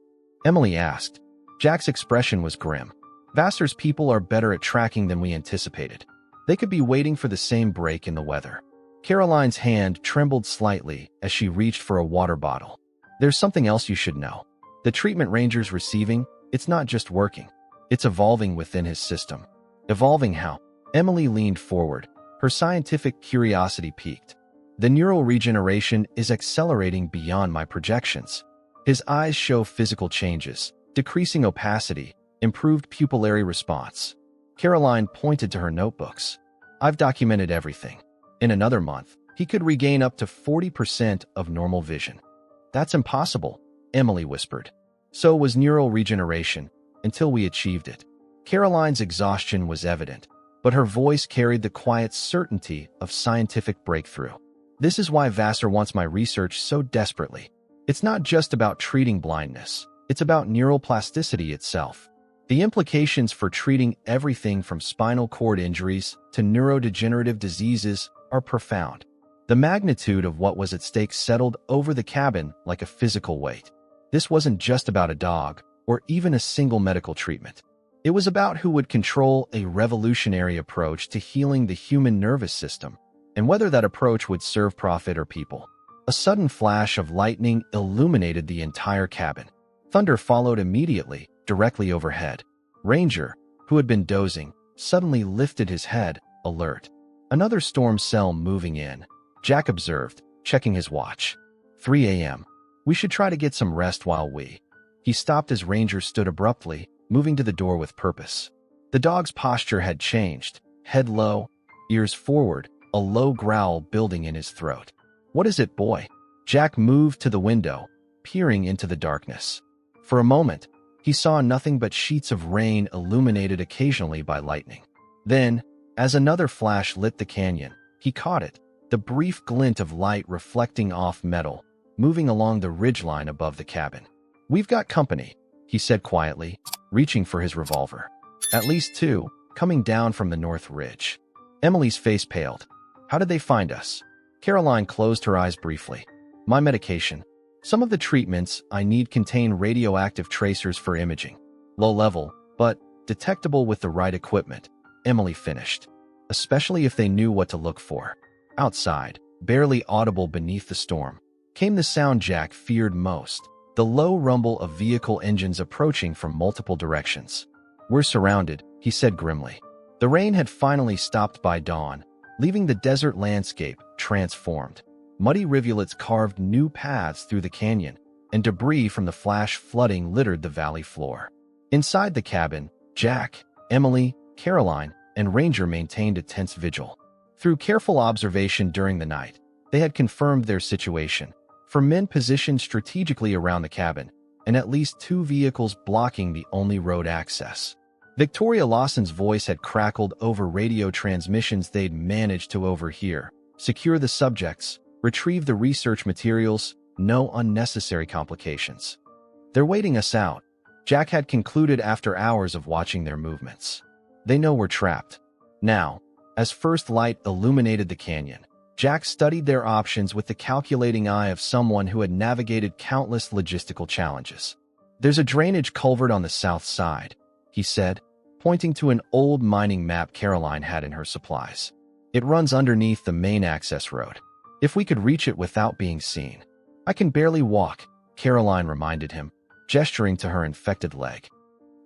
Emily asked. Jack's expression was grim. Vassar's people are better at tracking than we anticipated. They could be waiting for the same break in the weather. Caroline's hand trembled slightly as she reached for a water bottle. There's something else you should know. The treatment Ranger's receiving, it's not just working. It's evolving within his system. Evolving how? Emily leaned forward, her scientific curiosity piqued. The neural regeneration is accelerating beyond my projections. His eyes show physical changes, decreasing opacity, improved pupillary response. Caroline pointed to her notebooks. I've documented everything. In another month, he could regain up to 40% of normal vision. That's impossible, Emily whispered. So was neural regeneration, until we achieved it. Caroline's exhaustion was evident, but her voice carried the quiet certainty of scientific breakthrough. This is why Vassar wants my research so desperately. It's not just about treating blindness. It's about neural plasticity itself. The implications for treating everything from spinal cord injuries to neurodegenerative diseases are profound. The magnitude of what was at stake settled over the cabin like a physical weight. This wasn't just about a dog or even a single medical treatment. It was about who would control a revolutionary approach to healing the human nervous system, and whether that approach would serve profit or people. A sudden flash of lightning illuminated the entire cabin. Thunder followed immediately, directly overhead. Ranger, who had been dozing, suddenly lifted his head, alert. Another storm cell moving in, Jack observed, checking his watch. 3 a.m. We should try to get some rest while we... He stopped as Ranger stood abruptly, moving to the door with purpose. The dog's posture had changed, head low, ears forward, a low growl building in his throat. "What is it, boy?" Jack moved to the window, peering into the darkness. For a moment, he saw nothing but sheets of rain illuminated occasionally by lightning. Then, as another flash lit the canyon, he caught it, the brief glint of light reflecting off metal, moving along the ridgeline above the cabin. "We've got company," he said quietly, reaching for his revolver. "At least two, coming down from the north ridge." Emily's face paled. "How did they find us?" Caroline closed her eyes briefly. "My medication. Some of the treatments I need contain radioactive tracers for imaging. Low level, but detectable with the right equipment," Emily finished. "Especially if they knew what to look for." Outside, barely audible beneath the storm, came the sound Jack feared most, the low rumble of vehicle engines approaching from multiple directions. "We're surrounded," he said grimly. The rain had finally stopped by dawn, leaving the desert landscape transformed. Muddy rivulets carved new paths through the canyon, and debris from the flash flooding littered the valley floor. Inside the cabin, Jack, Emily, Caroline, and Ranger maintained a tense vigil. Through careful observation during the night, they had confirmed their situation. For men positioned strategically around the cabin, and at least 2 vehicles blocking the only road access. Victoria Lawson's voice had crackled over radio transmissions they'd managed to overhear. "Secure the subjects, retrieve the research materials, no unnecessary complications. They're waiting us out," Jack had concluded after hours of watching their movements. "They know we're trapped." Now, as first light illuminated the canyon, Jack studied their options with the calculating eye of someone who had navigated countless logistical challenges. "There's a drainage culvert on the south side," he said, pointing to an old mining map Caroline had in her supplies. "It runs underneath the main access road. If we could reach it without being seen." "I can barely walk," Caroline reminded him, gesturing to her infected leg.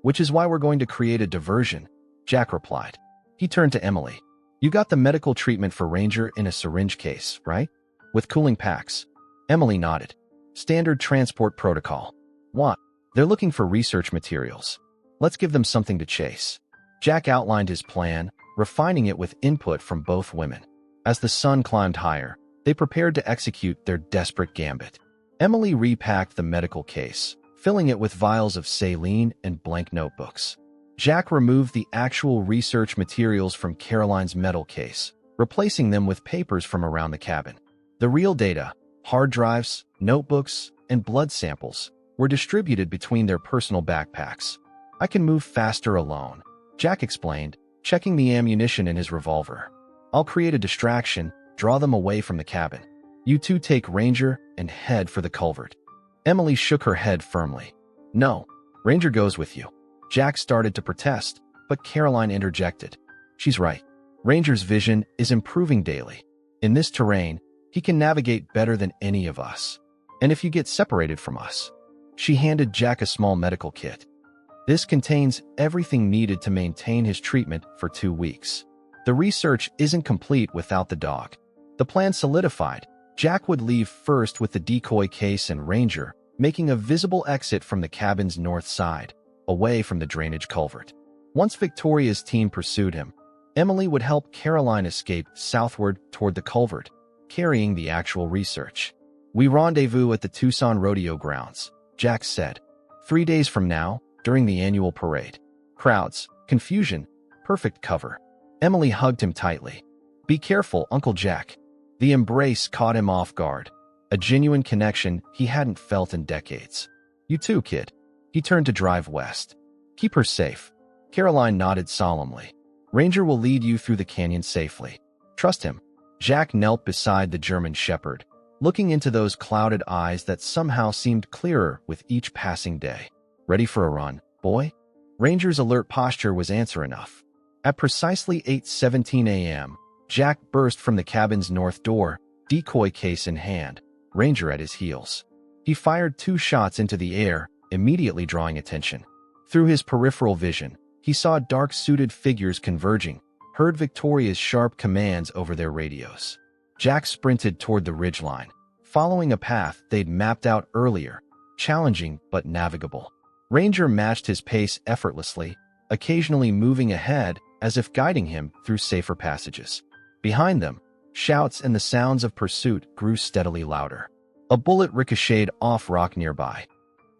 "Which is why we're going to create a diversion," Jack replied. He turned to Emily. "You got the medical treatment for Ranger in a syringe case, right? With cooling packs?" Emily nodded. "Standard transport protocol." "What?" "They're looking for research materials. Let's give them something to chase." Jack outlined his plan, refining it with input from both women. As the sun climbed higher, they prepared to execute their desperate gambit. Emily repacked the medical case, filling it with vials of saline and blank notebooks. Jack removed the actual research materials from Caroline's metal case, replacing them with papers from around the cabin. The real data, hard drives, notebooks, and blood samples, were distributed between their personal backpacks. "I can move faster alone," Jack explained, checking the ammunition in his revolver. "I'll create a distraction, draw them away from the cabin. You two take Ranger and head for the culvert." Emily shook her head firmly. "No, Ranger goes with you." Jack started to protest, but Caroline interjected. "She's right. Ranger's vision is improving daily. In this terrain, he can navigate better than any of us. And if you get separated from us..." She handed Jack a small medical kit. "This contains everything needed to maintain his treatment for 2 weeks. The research isn't complete without the dog." The plan solidified. Jack would leave first with the decoy case and Ranger, making a visible exit from the cabin's north side, away from the drainage culvert. Once Victoria's team pursued him, Emily would help Caroline escape southward toward the culvert, carrying the actual research. "We rendezvous at the Tucson Rodeo Grounds," Jack said. 3 days from now, during the annual parade. Crowds, confusion, perfect cover." Emily hugged him tightly. "Be careful, Uncle Jack." The embrace caught him off guard, a genuine connection he hadn't felt in decades. "You too, kid." He turned to drive west. Keep her safe. Caroline nodded solemnly. Ranger will lead you through the canyon safely. Trust him. Jack knelt beside the German shepherd, looking into those clouded eyes that somehow seemed clearer with each passing day. Ready for a run, boy? Ranger's alert posture was answer enough. At precisely 8:17 a.m., Jack burst from the cabin's north door, decoy case in hand, Ranger at his heels. He fired 2 shots into the air, immediately drawing attention. Through his peripheral vision, he saw dark-suited figures converging, heard Victoria's sharp commands over their radios. Jack sprinted toward the ridgeline, following a path they'd mapped out earlier, challenging but navigable. Ranger matched his pace effortlessly, occasionally moving ahead as if guiding him through safer passages. Behind them, shouts and the sounds of pursuit grew steadily louder. A bullet ricocheted off rock nearby.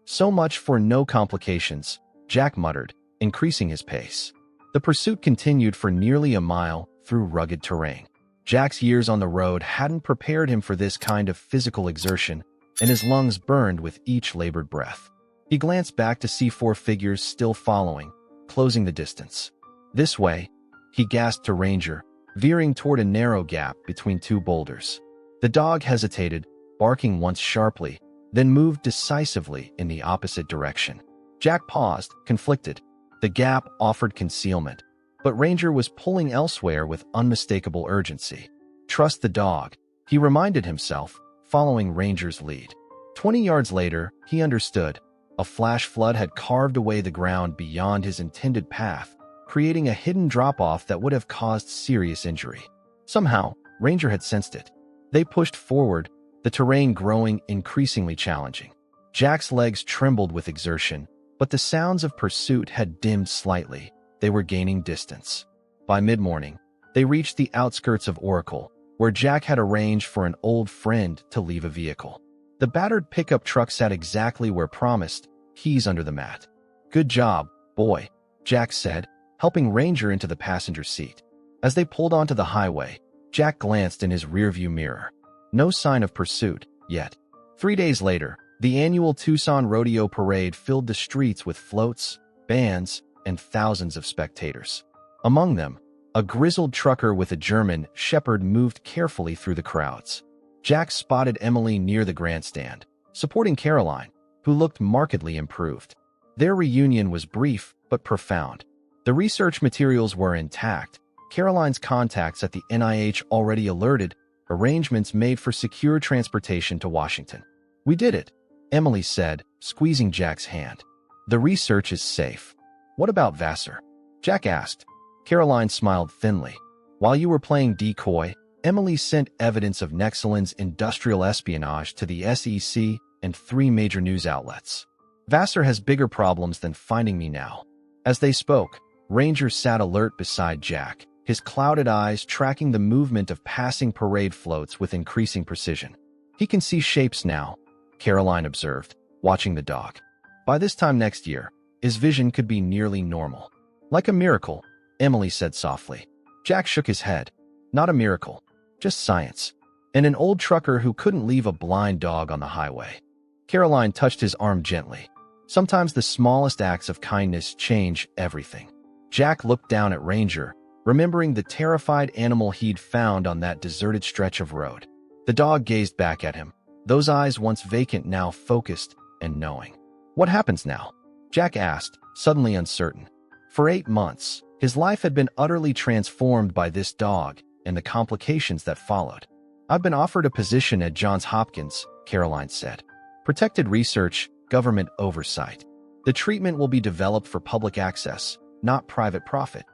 So much for no complications, Jack muttered, increasing his pace. The pursuit continued for nearly a mile through rugged terrain. Jack's years on the road hadn't prepared him for this kind of physical exertion, and his lungs burned with each labored breath. He glanced back to see 4 figures still following, closing the distance. This way, he gasped to Ranger, veering toward a narrow gap between 2 boulders. The dog hesitated, barking once sharply, then moved decisively in the opposite direction. Jack paused, conflicted. The gap offered concealment, but Ranger was pulling elsewhere with unmistakable urgency. Trust the dog, he reminded himself, following Ranger's lead. 20 yards later, he understood. A flash flood had carved away the ground beyond his intended path, creating a hidden drop-off that would have caused serious injury. Somehow, Ranger had sensed it. They pushed forward, the terrain growing increasingly challenging. Jack's legs trembled with exertion, but the sounds of pursuit had dimmed slightly. They were gaining distance. By mid-morning, they reached the outskirts of Oracle, where Jack had arranged for an old friend to leave a vehicle. The battered pickup truck sat exactly where promised, keys under the mat. Good job, boy, Jack said, helping Ranger into the passenger seat. As they pulled onto the highway, Jack glanced in his rearview mirror. No sign of pursuit, yet. 3 days later, the annual Tucson Rodeo Parade filled the streets with floats, bands, and thousands of spectators. Among them, a grizzled trucker with a German shepherd moved carefully through the crowds. Jack spotted Emily near the grandstand, supporting Caroline, who looked markedly improved. Their reunion was brief but profound. The research materials were intact, Caroline's contacts at the NIH already alerted, arrangements made for secure transportation to Washington. We did it, Emily said, squeezing Jack's hand. The research is safe. What about Vassar? Jack asked. Caroline smiled thinly. While you were playing decoy, Emily sent evidence of Nexalin's industrial espionage to the SEC and 3 major news outlets. Vassar has bigger problems than finding me now. As they spoke, Ranger sat alert beside Jack, his clouded eyes tracking the movement of passing parade floats with increasing precision. He can see shapes now, Caroline observed, watching the dog. By this time next year, his vision could be nearly normal. Like a miracle, Emily said softly. Jack shook his head. Not a miracle. Just science. And an old trucker who couldn't leave a blind dog on the highway. Caroline touched his arm gently. Sometimes the smallest acts of kindness change everything. Jack looked down at Ranger, remembering the terrified animal he'd found on that deserted stretch of road. The dog gazed back at him, those eyes once vacant now focused and knowing. What happens now? Jack asked, suddenly uncertain. For 8 months, his life had been utterly transformed by this dog and the complications that followed. I've been offered a position at Johns Hopkins, Caroline said. Protected research, government oversight. The treatment will be developed for public access, not private profit.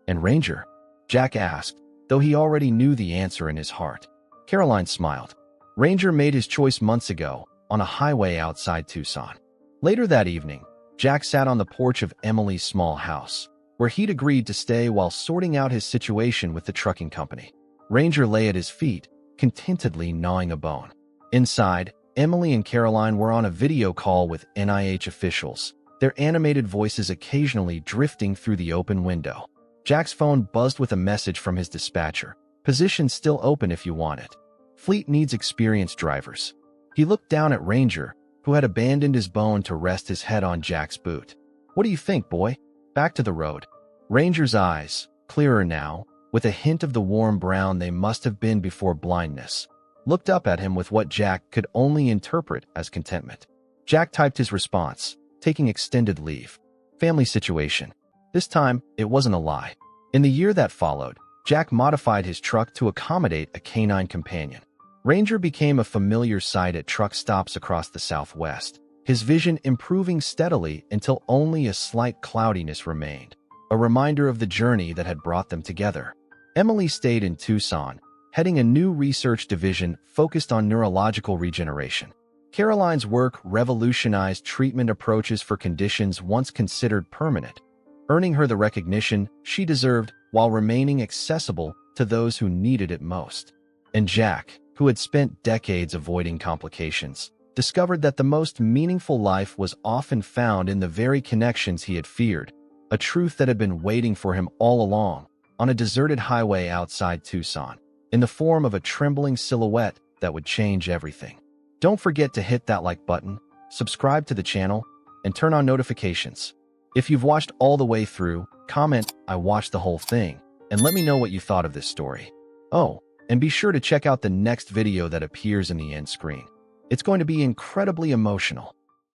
And Ranger? Jack asked, though he already knew the answer in his heart. Caroline smiled. Ranger made his choice months ago, on a highway outside Tucson. Later that evening, Jack sat on the porch of Emily's small house, where he'd agreed to stay while sorting out his situation with the trucking company. Ranger lay at his feet, contentedly gnawing a bone. Inside, Emily and Caroline were on a video call with NIH officials, their animated voices occasionally drifting through the open window. Jack's phone buzzed with a message from his dispatcher. Position still open if you want it. Fleet needs experienced drivers. He looked down at Ranger, who had abandoned his bone to rest his head on Jack's boot. What do you think, boy? Back to the road. Ranger's eyes, clearer now, with a hint of the warm brown they must have been before blindness, looked up at him with what Jack could only interpret as contentment. Jack typed his response, taking extended leave. Family situation. This time, it wasn't a lie. In the year that followed, Jack modified his truck to accommodate a canine companion. Ranger became a familiar sight at truck stops across the Southwest, his vision improving steadily until only a slight cloudiness remained, a reminder of the journey that had brought them together. Emily stayed in Tucson, heading a new research division focused on neurological regeneration. Caroline's work revolutionized treatment approaches for conditions once considered permanent, earning her the recognition she deserved while remaining accessible to those who needed it most. And Jack, who had spent decades avoiding complications, discovered that the most meaningful life was often found in the very connections he had feared, a truth that had been waiting for him all along, on a deserted highway outside Tucson, in the form of a trembling silhouette that would change everything. Don't forget to hit that like button, subscribe to the channel, and turn on notifications. If you've watched all the way through, comment, "I watched the whole thing," and let me know what you thought of this story. Oh, and be sure to check out the next video that appears in the end screen. It's going to be incredibly emotional.